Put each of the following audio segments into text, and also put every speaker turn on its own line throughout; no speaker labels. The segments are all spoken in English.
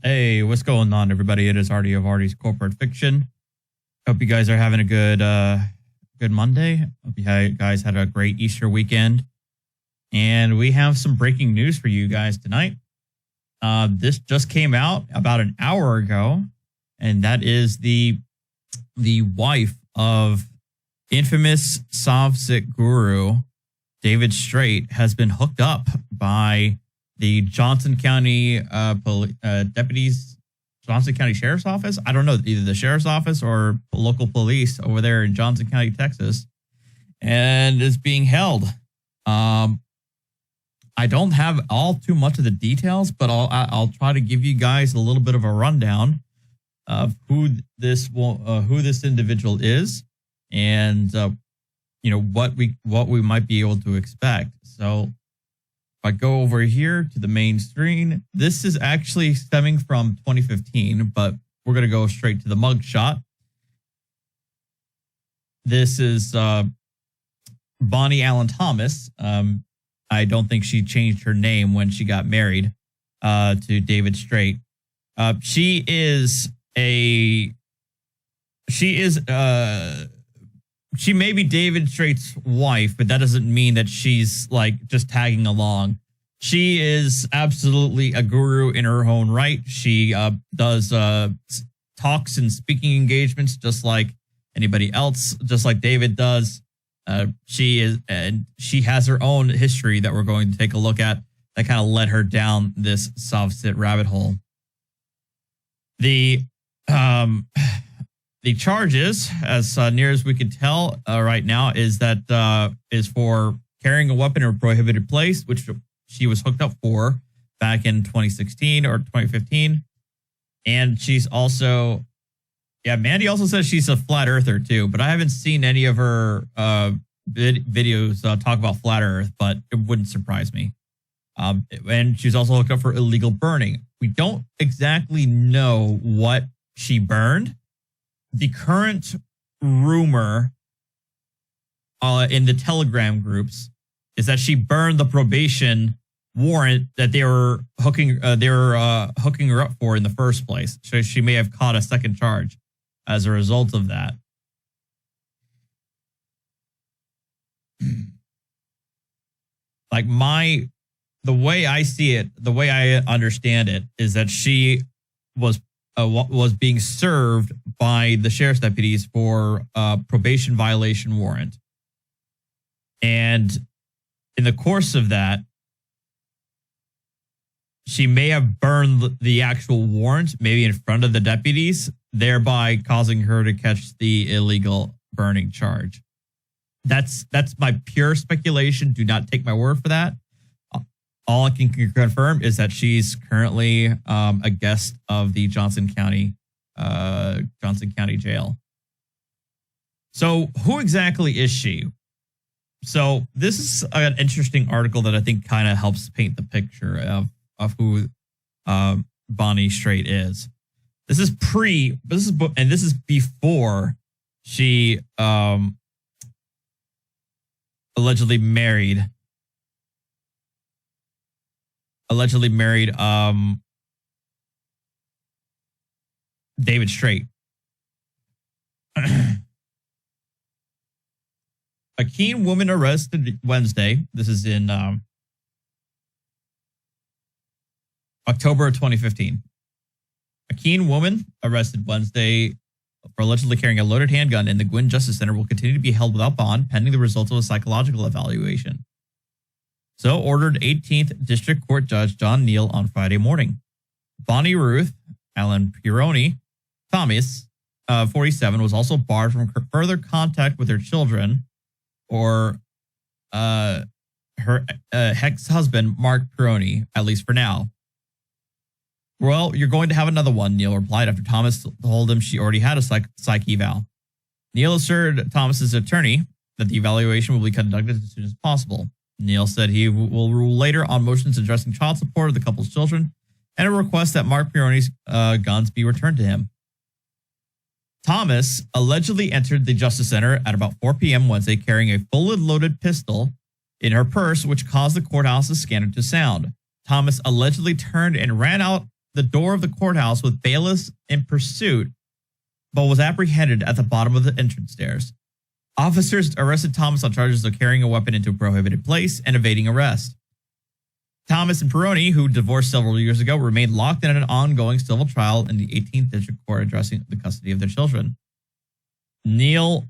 Hey, what's going on, everybody? It is Artie of Artie's Corporate Fiction. Hope you guys are having a good Monday. Hope you guys had a great Easter weekend. And we have some breaking news for you guys tonight. This just came out about an hour ago, and that is the wife of infamous Savsik guru David Straight has been hooked up by the Johnson County deputies, Johnson County Sheriff's Office. I don't know, either the Sheriff's Office or local police over there in Johnson County, Texas, and is being held. I don't have all too much of the details, but I'll try to give you guys a little bit of a rundown of who this individual is, and what we might be able to expect. So if I go over here to the main screen, this is actually stemming from 2015, but we're going to go straight to the mugshot. This is Bonnie Allen Thomas. I don't think she changed her name when she got married to David Straight. She may be David Straight's wife, but that doesn't mean that she's like just tagging along. She is absolutely a guru in her own right. She does talks and speaking engagements just like anybody else, just like David does. She has her own history that we're going to take a look at that kind of led her down this Savsit rabbit hole. The charges, as near as we can tell right now, is for carrying a weapon in a prohibited place, which she was hooked up for back in 2016 or 2015. And she's also, Mandy also says she's a flat earther too, but I haven't seen any of her videos talk about flat earth, but it wouldn't surprise me. And she's also hooked up for illegal burning. We don't exactly know what she burned. The current rumor in the Telegram groups is that she burned the probation warrant that they were hooking her up for in the first place. So she may have caught a second charge as a result of that. Like the way I see it, the way I understand it, is that she was being served by the sheriff's deputies for a probation violation warrant. And in the course of that, she may have burned the actual warrant, maybe in front of the deputies, thereby causing her to catch the illegal burning charge. That's my pure speculation. Do not take my word for that. All I can confirm is that she's currently a guest of the Johnson County Jail. So who exactly is she? So this is an interesting article that I think kind of helps paint the picture of who Bonnie Straight is. This is before she allegedly married David Straight. A Keene woman arrested Wednesday. This is in October of 2015. A Keene woman arrested Wednesday for allegedly carrying a loaded handgun in the Gwynn Justice Center will continue to be held without bond pending the results of a psychological evaluation. So ordered 18th District Court Judge John Neal on Friday morning. Bonnie Ruth Allen Pironi Thomas, 47, was also barred from further contact with her children or her ex-husband, Mark Pironi, at least for now. Well, you're going to have another one, Neal replied after Thomas told him she already had a psych eval. Neal assured Thomas's attorney that the evaluation will be conducted as soon as possible. Neal said he will rule later on motions addressing child support of the couple's children and a request that Mark Pironi's guns be returned to him. Thomas allegedly entered the Justice Center at about 4 p.m. Wednesday carrying a fully loaded pistol in her purse, which caused the courthouse's scanner to sound. Thomas allegedly turned and ran out the door of the courthouse with bailiffs in pursuit, but was apprehended at the bottom of the entrance stairs. Officers arrested Thomas on charges of carrying a weapon into a prohibited place and evading arrest. Thomas and Peroni, who divorced several years ago, remained locked in an ongoing civil trial in the 18th District Court addressing the custody of their children. Neil,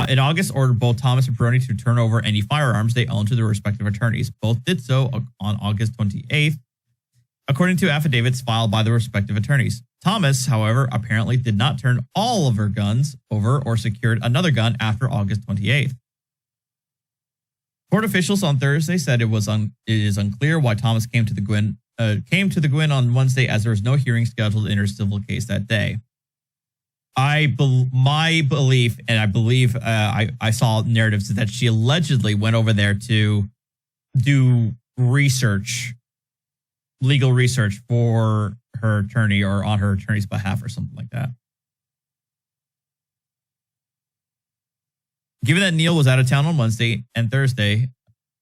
in August, ordered both Thomas and Peroni to turn over any firearms they owned to their respective attorneys. Both did so on August 28th, according to affidavits filed by the respective attorneys. Thomas, however, apparently did not turn all of her guns over or secured another gun after August 28th. Court officials on Thursday said it is unclear why Thomas came to the Gwyn on Wednesday, as there was no hearing scheduled in her civil case that day. My belief, and I believe I saw narratives that she allegedly went over there to do legal research for her attorney or on her attorney's behalf or something like that. Given that Neil was out of town on Wednesday and Thursday,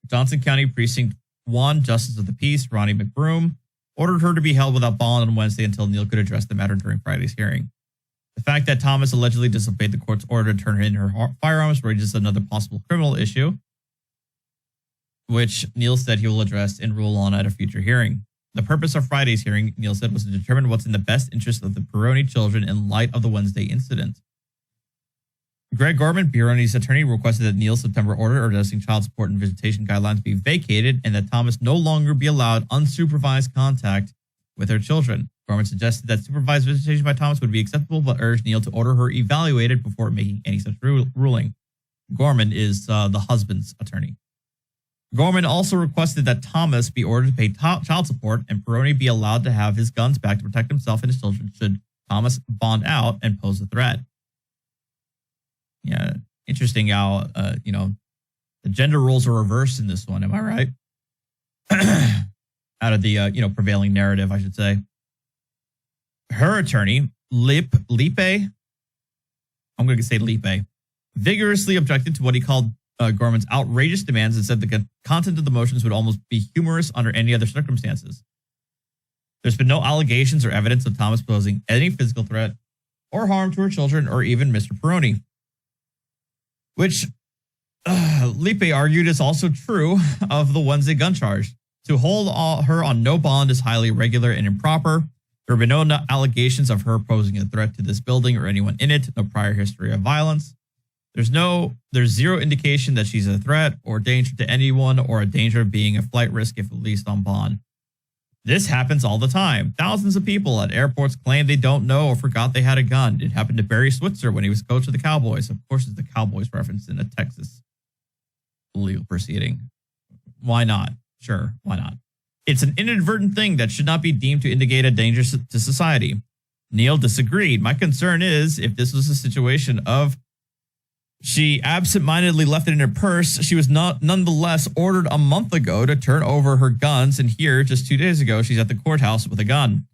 Johnson County Precinct 1 Justice of the Peace, Ronnie McBroom, ordered her to be held without bond on Wednesday until Neil could address the matter during Friday's hearing. The fact that Thomas allegedly disobeyed the court's order to turn in her firearms raises another possible criminal issue, which Neil said he will address and rule on at a future hearing. The purpose of Friday's hearing, Neil said, was to determine what's in the best interest of the Peroni children in light of the Wednesday incident. Greg Gorman, Peroni's attorney, requested that Neil's September order addressing child support and visitation guidelines be vacated and that Thomas no longer be allowed unsupervised contact with her children. Gorman suggested that supervised visitation by Thomas would be acceptable, but urged Neil to order her evaluated before making any such ruling. Gorman is the husband's attorney. Gorman also requested that Thomas be ordered to pay child support and Peroni be allowed to have his guns back to protect himself and his children should Thomas bond out and pose a threat. Yeah, interesting how, the gender roles are reversed in this one. Am I right? Out of the, prevailing narrative, I should say. Her attorney, Lipe, I'm going to say Lipe, vigorously objected to what he called Gorman's outrageous demands and said the content of the motions would almost be humorous under any other circumstances. There's been no allegations or evidence of Thomas posing any physical threat or harm to her children or even Mr. Peroni. Which Lipe argued is also true of the Wednesday gun charge. To hold her on no bond is highly irregular and improper. There have been no allegations of her posing a threat to this building or anyone in it, no prior history of violence. There's zero indication that she's a threat or danger to anyone or a danger of being a flight risk if released on bond. This happens all the time. Thousands of people at airports claim they don't know or forgot they had a gun. It happened to Barry Switzer when he was coach of the Cowboys. Of course, it's the Cowboys reference in a Texas legal proceeding. Why not? Sure, why not? It's an inadvertent thing that should not be deemed to indicate a danger to society. Neil disagreed. My concern is if this was a situation of she absentmindedly left it in her purse, she was nonetheless ordered a month ago to turn over her guns, and here, just 2 days ago, she's at the courthouse with a gun.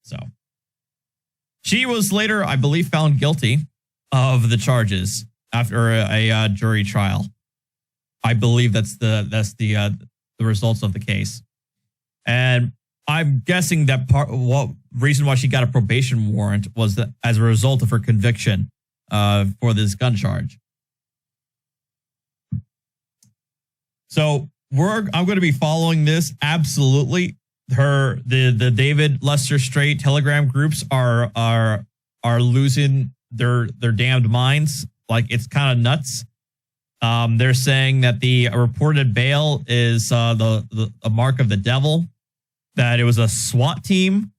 So, she was later, I believe, found guilty of the charges after a jury trial. I believe that's the results of the case, and I'm guessing that reason why she got a probation warrant was that as a result of her conviction for this gun charge. So I'm going to be following this absolutely. The David Lester Strait Telegram groups are losing their damned minds. Like, it's kind of nuts. They're saying that the reported bail is a mark of the devil. That it was a SWAT team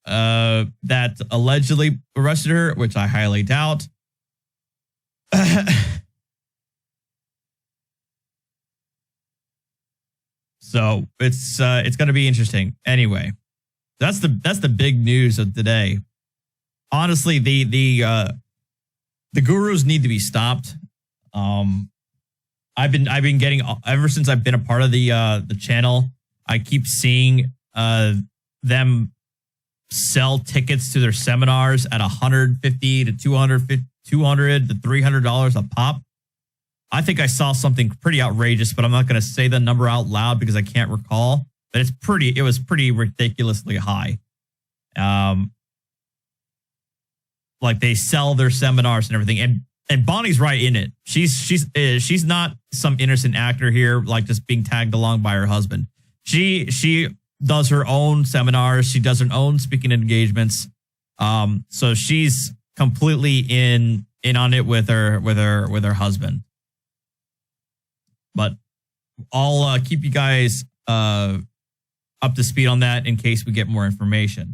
that allegedly arrested her, which I highly doubt. So it's going to be interesting. Anyway, that's the big news of today. Honestly, the gurus need to be stopped. I've been getting, ever since I've been a part of the channel, I keep seeing them sell tickets to their seminars at $150 to $200 to $300 a pop. I think I saw something pretty outrageous, but I'm not going to say the number out loud because I can't recall. but it was pretty ridiculously high. Like they sell their seminars and everything, and Bonnie's right in it. She's not some innocent actor here, like just being tagged along by her husband. She does her own seminars. She does her own speaking engagements. So she's completely in on it with her husband. But I'll keep you guys up to speed on that in case we get more information.